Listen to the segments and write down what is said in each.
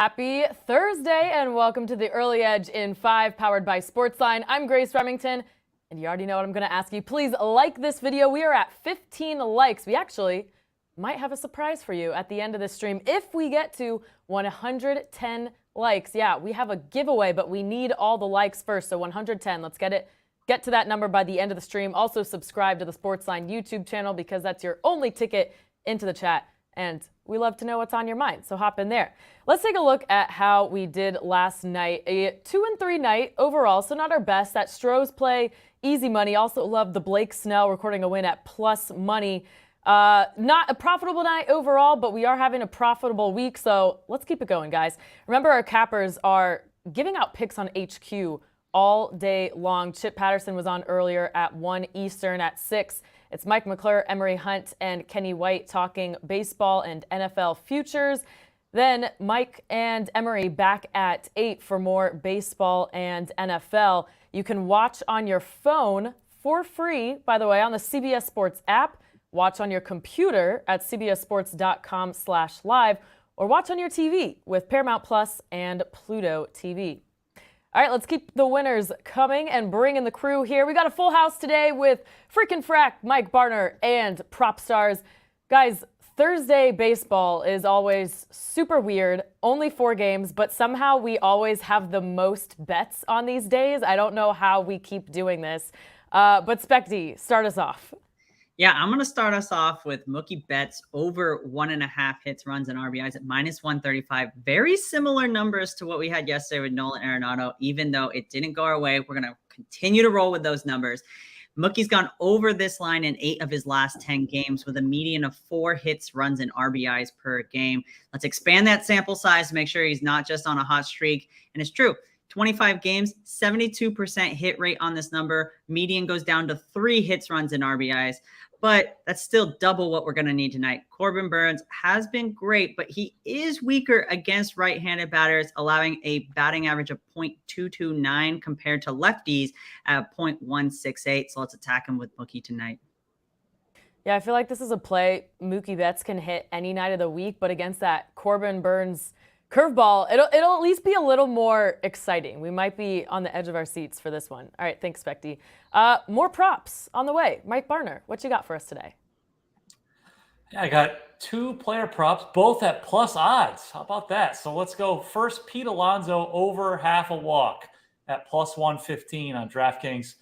Happy Thursday and welcome to the Early Edge in 5 powered by SportsLine. I'm Grace Remington and you already know what I'm going to ask you. Please like this video. We are at 15 likes. We actually might have a surprise for you at the end of this stream if we get to 110 likes. Yeah, we have a giveaway, but we need all the likes first. So 110, let's get to that number by the end of the stream. Also subscribe to the SportsLine YouTube channel because that's your only ticket into the chat. And we love to know what's on your mind, so hop in there. Let's take a look at how we did last night. A 2-3 night overall, so not our best. That Stroh's play, easy money. Also love the Blake Snell recording a win at plus money. Not a profitable night overall, but we are having a profitable week, so let's keep it going, guys. Remember, our cappers are giving out picks on HQ all day long. Chip Patterson was on earlier at 1 Eastern at 6. It's Mike McClure, Emery Hunt, and Kenny White talking baseball and NFL futures. Then Mike and Emery back at 8 for more baseball and NFL. You can watch on your phone for free, by the way, on the CBS Sports app. Watch on your computer at cbssports.com/live, or watch on your TV with Paramount Plus and Pluto TV. All right, let's keep the winners coming and bring in the crew here. We got a full house today with Freakin' Frack, Mike Barner, and PropStarz. Guys, Thursday baseball is always super weird. Only 4 games, but somehow we always have the most bets on these days. I don't know how we keep doing this. But Specty, start us off. Yeah, I'm going to start us off with Mookie Betts over 1.5 hits, runs, and RBIs at -135. Very similar numbers to what we had yesterday with Nolan Arenado. Even though it didn't go our way, we're going to continue to roll with those numbers. Mookie's gone over this line in 8 of his last 10 games with a median of 4 hits, runs, and RBIs per game. Let's expand that sample size to make sure he's not just on a hot streak. And it's true. 25 games, 72% hit rate on this number. Median goes down to 3 hits, runs, and RBIs. But that's still double what we're going to need tonight. Corbin Burnes has been great, but he is weaker against right-handed batters, allowing a batting average of .229 compared to lefties at .168. So let's attack him with Mookie tonight. Yeah, I feel like this is a play Mookie Betts can hit any night of the week, but against that Corbin Burnes curveball, it'll at least be a little more exciting. We might be on the edge of our seats for this one. All right, thanks, Specty. More props on the way. Mike Barner, what you got for us today? Yeah, I got 2 player props, both at plus odds. How about that? So let's go first. Pete Alonso over half a walk at plus 115 on DraftKings.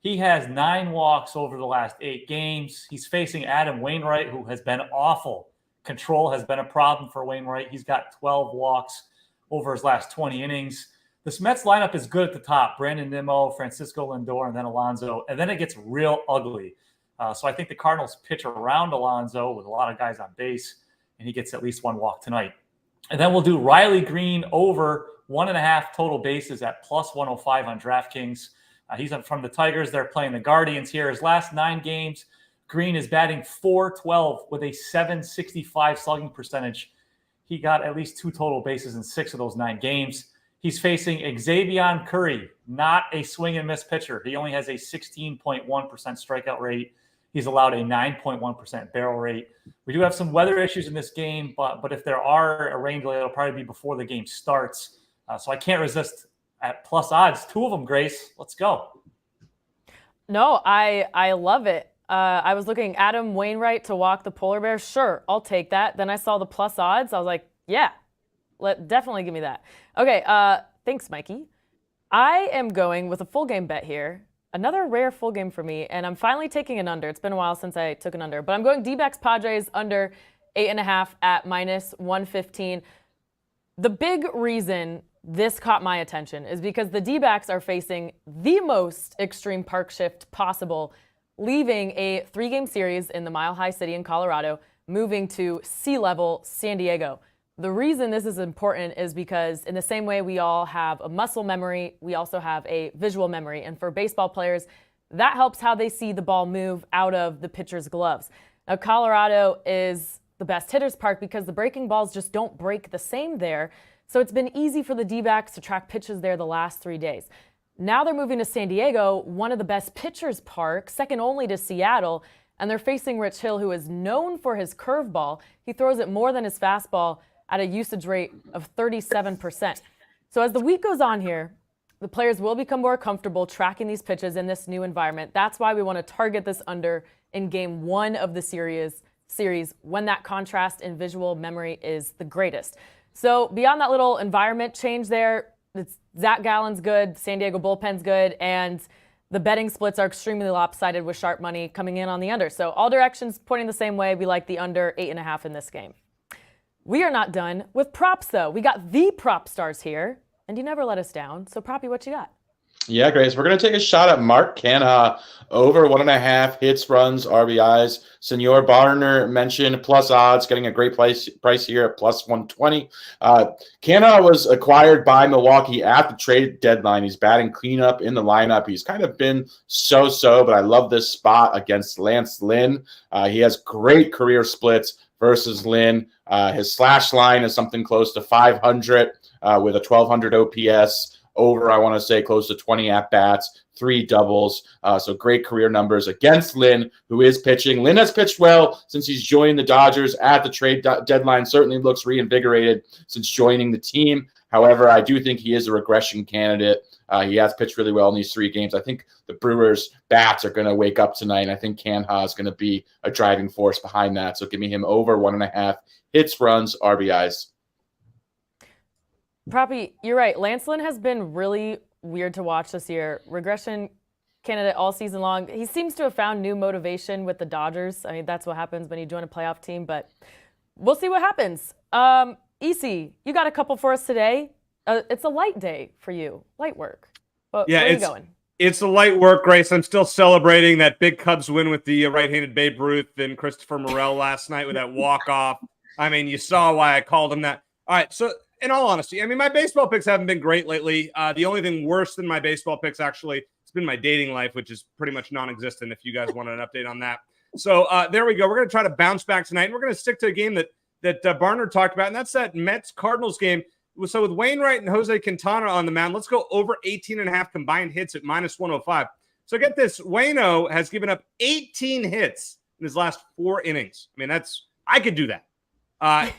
He has 9 walks over the last 8 games. He's facing Adam Wainwright, who has been awful. Control has been a problem for Wainwright. He's got 12 walks over his last 20 innings. This Mets lineup is good at the top. Brandon Nimmo, Francisco Lindor, and then Alonso. And then it gets real ugly. So I think the Cardinals pitch around Alonso with a lot of guys on base, and he gets at least 1 walk tonight. And then we'll do Riley Green over 1.5 total bases at plus 105 on DraftKings. He's from the Tigers. They're playing the Guardians here. His last 9 games, Green is batting .412 with a .765 slugging percentage. He got at least 2 total bases in 6 of those 9 games. He's facing Xzavion Curry, not a swing and miss pitcher. He only has a 16.1% strikeout rate. He's allowed a 9.1% barrel rate. We do have some weather issues in this game, but if there are a rain delay, it'll probably be before the game starts. So I can't resist at plus odds. 2 of them, Grace. Let's go. No, I love it. I was looking Adam Wainwright to walk the polar bear. Sure, I'll take that. Then I saw the plus odds. I was like, yeah, definitely give me that. Okay, thanks, Mikey. I am going with a full game bet here. Another rare full game for me, and I'm finally taking an under. It's been a while since I took an under, but I'm going D-backs Padres under 8.5 at -115. The big reason this caught my attention is because the D-backs are facing the most extreme park shift possible, leaving a 3-game series in the Mile High City in Colorado, moving to sea level San Diego. The reason this is important is because in the same way we all have a muscle memory, we also have a visual memory. And for baseball players, that helps how they see the ball move out of the pitcher's gloves. Now, Colorado is the best hitter's park because the breaking balls just don't break the same there. So it's been easy for the D-backs to track pitches there the last 3 days. Now they're moving to San Diego, one of the best pitchers' park, second only to Seattle, and they're facing Rich Hill, who is known for his curveball. He throws it more than his fastball. at a usage rate of 37%. So as the week goes on here, the players will become more comfortable tracking these pitches in this new environment. That's why we want to target this under in game 1 of the series when that contrast in visual memory is the greatest. So beyond that little environment change there, Zach Gallen's good, San Diego bullpen's good, and the betting splits are extremely lopsided with sharp money coming in on the under. So all directions pointing the same way. We like the under 8.5 in this game. We are not done with props, though. We got the PropStarz here, and you never let us down. So, Proppy, what you got? Yeah, Grace, we're going to take a shot at Mark Canha over 1.5 hits, runs, RBIs. Senor Barner mentioned plus odds, getting a great price here at plus 120. Canha was acquired by Milwaukee at the trade deadline. He's batting cleanup in the lineup. He's kind of been so-so, but I love this spot against Lance Lynn. He has great career splits versus Lynn. His slash line is something close to 500 with a 1,200 OPS. Over, I want to say, close to 20 at-bats, 3 doubles. So great career numbers against Lynn, who is pitching. Lynn has pitched well since he's joined the Dodgers at the trade deadline. Certainly looks reinvigorated since joining the team. However, I do think he is a regression candidate. He has pitched really well in these 3 games. I think the Brewers' bats are going to wake up tonight, and I think Canha is going to be a driving force behind that. So give me him over 1.5 hits, runs, RBIs. Proppy, you're right. Lance Lynn has been really weird to watch this year. Regression candidate all season long. He seems to have found new motivation with the Dodgers. I mean, that's what happens when you join a playoff team, but we'll see what happens. EC, you got a couple for us today. It's a light day for you, light work. But yeah, where are you going? It's a light work, Grace. I'm still celebrating that big Cubs win with the right-handed Babe Ruth and Christopher Morel last night with that walk-off. I mean, you saw why I called him that. All right, so in all honesty, I mean, my baseball picks haven't been great lately. The only thing worse than my baseball picks, actually, it's been my dating life, which is pretty much non-existent if you guys want an update on that. So there we go. We're going to try to bounce back tonight, and we're going to stick to a game that Barner talked about, and that's that Mets-Cardinals game. So with Wainwright and Jose Quintana on the mound, let's go over 18.5 combined hits at minus 105. So get this, Waino has given up 18 hits in his last 4 innings. I mean, I could do that.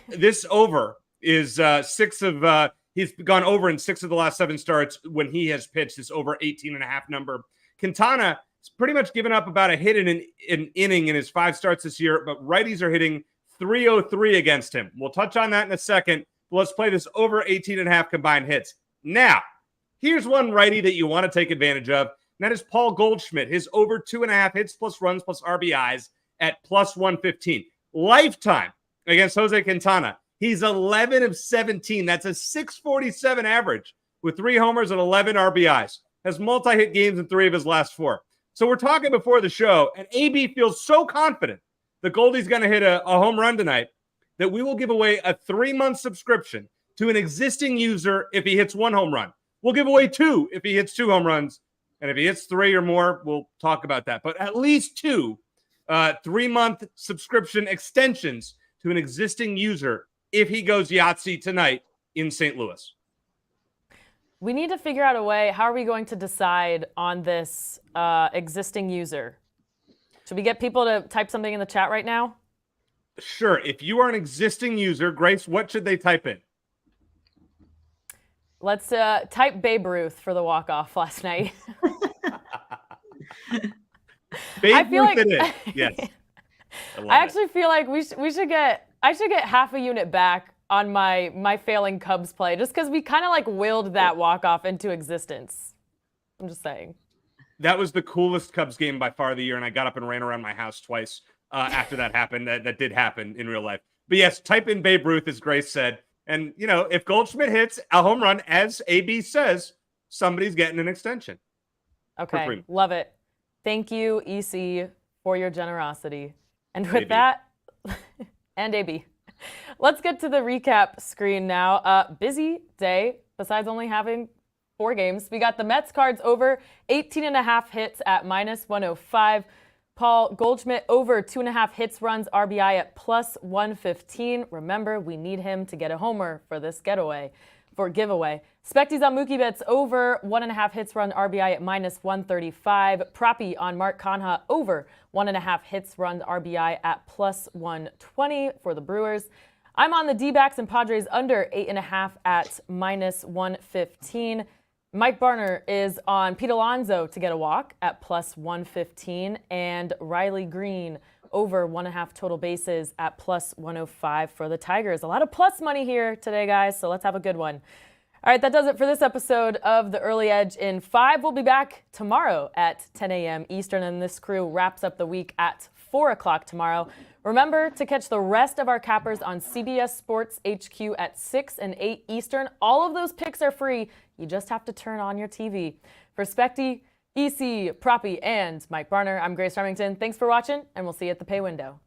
This over is 6 of he's gone over in 6 of the last 7 starts when he has pitched this over 18.5 number. Quintana has pretty much given up about a hit in an inning in his 5 starts this year, but righties are hitting 303 against him. We'll touch on that in a second. Let's play this over 18.5 combined hits. Now, here's one righty that you want to take advantage of, and that is Paul Goldschmidt. His over 2.5 hits plus runs plus RBIs at plus 115. Lifetime against Jose Quintana. He's 11 of 17. That's a 647 average with 3 homers and 11 RBIs. Has multi-hit games in 3 of his last 4. So we're talking before the show, and AB feels so confident that Goldie's going to hit a home run tonight that we will give away a 3-month subscription to an existing user if he hits 1 home run. We'll give away 2 if he hits 2 home runs. And if he hits 3 or more, we'll talk about that. But at least 2 3-month subscription extensions to an existing user if he goes Yahtzee tonight in St. Louis. We need to figure out a way. How are we going to decide on this existing user? Should we get people to type something in the chat right now? Sure. If you are an existing user, Grace, what should they type in? Let's type Babe Ruth for the walk-off last night. Babe Ruth it is. Yes. I actually feel like I should get half a unit back on my failing Cubs play just because we kind of like willed that walk-off into existence. I'm just saying. That was the coolest Cubs game by far of the year, and I got up and ran around my house twice after that happened. That did happen in real life. But yes, type in Babe Ruth, as Grace said. And, you know, if Goldschmidt hits a home run, as AB says, somebody's getting an extension. Okay, love it. Thank you, EC, for your generosity. And with AB. that, and AB, let's get to the recap screen now. Busy day, besides only having 4 games. We got the Mets cards over 18.5 hits at minus 105. Paul Goldschmidt over 2.5 hits, runs, RBI at plus 115. Remember, we need him to get a homer for this giveaway. Specty's on Mookie Betts over 1.5 hits, run, RBI at minus 135. Proppy on Mark Canha over 1.5 hits, run, RBI at plus 120 for the Brewers. I'm on the D-backs and Padres under 8.5 at -115. Mike Barner is on Pete Alonso to get a walk at +115, and Riley Green over 1.5 total bases at +105 for the Tigers. A lot of plus money here today, guys, so let's have a good one. All right, that does it for this episode of The Early Edge in 5. We'll be back tomorrow at 10 a.m. Eastern, and this crew wraps up the week at 4 o'clock tomorrow. Remember to catch the rest of our cappers on CBS Sports HQ at 6 and 8 Eastern. All of those picks are free. You just have to turn on your TV. For Spector, EC, Proppy, and Mike Barner, I'm Grace Remington. Thanks for watching, and we'll see you at the pay window.